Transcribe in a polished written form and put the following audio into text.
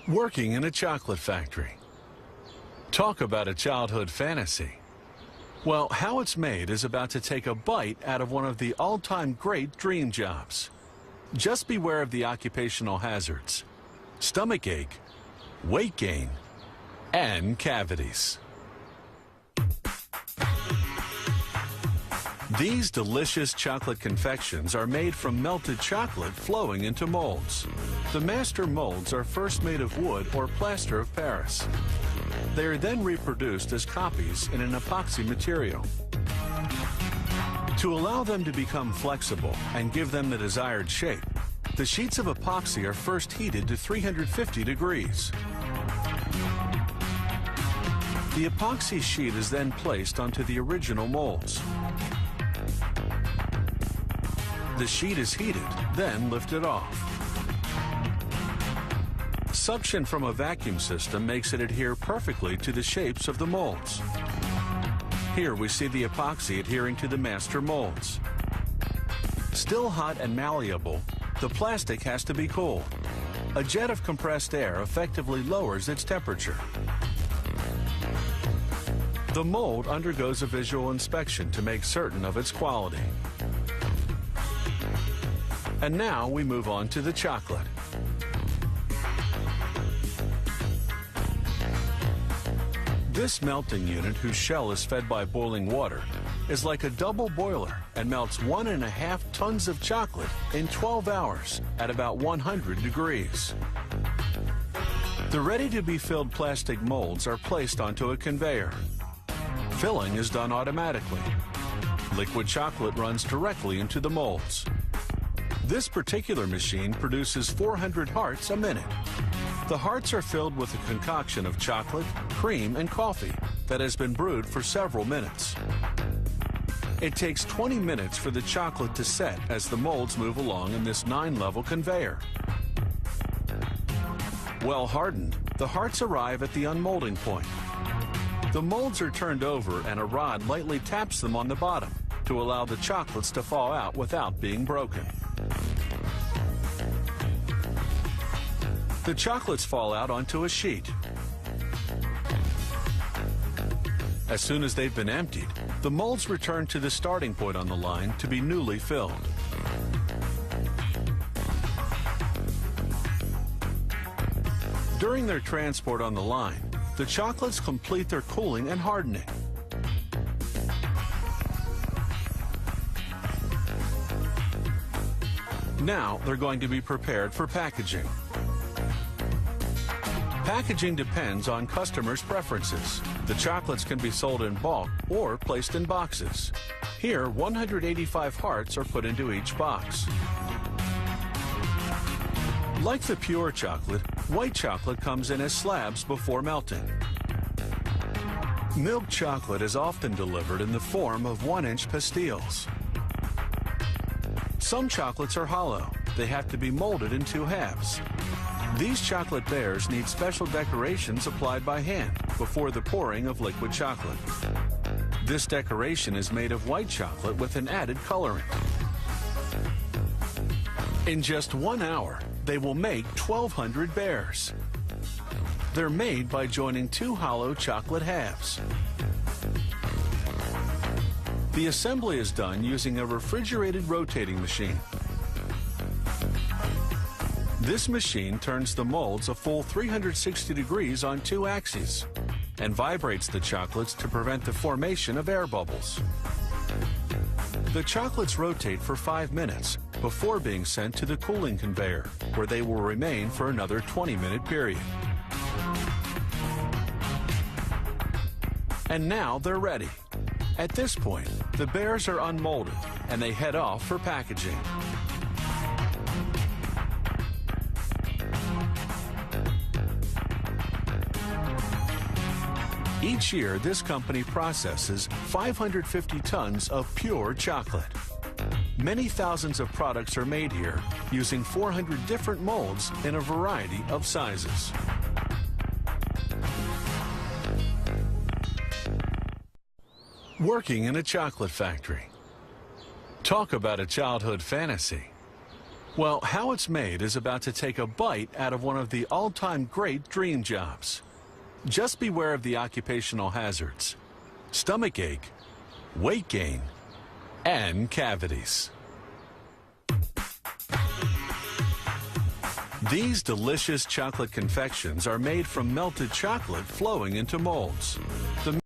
Working in a chocolate factory. Talk about a childhood fantasy. Well, how it's made is about to take a bite out of one of the all-time great dream jobs. Just beware of the occupational hazards: stomach ache, weight gain, and cavities. These delicious chocolate confections are made from melted chocolate flowing into molds. The master molds are first made of wood or plaster of Paris. They are then reproduced as copies in an epoxy material. To allow them to become flexible and give them the desired shape, the sheets of epoxy are first heated to 350 degrees. The epoxy sheet is then placed onto the original molds. The sheet is heated, then lifted off. Suction from a vacuum system makes it adhere perfectly to the shapes of the molds. Here we see the epoxy adhering to the master molds. Still hot and malleable, the plastic has to be cooled. A jet of compressed air effectively lowers its temperature. The mold undergoes a visual inspection to make certain of its quality. And now we move on to the chocolate. This melting unit, whose shell is fed by boiling water, is like a double boiler and melts 1.5 tons of chocolate in 12 hours at about 100 degrees. The ready-to-be-filled plastic molds are placed onto a conveyor. Filling is done automatically. Liquid chocolate runs directly into the molds. This particular machine produces 400 hearts a minute. The hearts are filled with a concoction of chocolate, cream, and coffee that has been brewed for several minutes. It takes 20 minutes for the chocolate to set as the molds move along in this 9-level conveyor. Well hardened, the hearts arrive at the unmolding point. The molds are turned over and a rod lightly taps them on the bottom to allow the chocolates to fall out without being broken. The chocolates fall out onto a sheet. As soon as they've been emptied, the molds return to the starting point on the line to be newly filled. During their transport on the line, the chocolates complete their cooling and hardening. Now they're going to be prepared for packaging. Packaging depends on customers' preferences. The chocolates can be sold in bulk or placed in boxes. Here, 185 hearts are put into each box. Like the pure chocolate, white chocolate comes in as slabs before melting. Milk chocolate is often delivered in the form of 1-inch pastilles. Some chocolates are hollow. They have to be molded in 2 halves. These chocolate bears need special decorations applied by hand before the pouring of liquid chocolate. This decoration is made of white chocolate with an added coloring. In just 1 hour, they will make 1,200 bears. They're made by joining 2 hollow chocolate halves. The assembly is done using a refrigerated rotating machine. This machine turns the molds a full 360 degrees on 2 axes and vibrates the chocolates to prevent the formation of air bubbles. The chocolates rotate for 5 minutes before being sent to the cooling conveyor, where they will remain for another 20-minute period. And now they're ready. At this point, the bears are unmolded and they head off for packaging. Each year, this company processes 550 tons of pure chocolate. Many thousands of products are made here using 400 different molds in a variety of sizes. Working in a chocolate factory. Talk about a childhood fantasy. Well, how it's made is about to take a bite out of one of the all-time great dream jobs. Just beware of the occupational hazards: stomach ache, weight gain, and cavities. These delicious chocolate confections are made from melted chocolate flowing into molds. The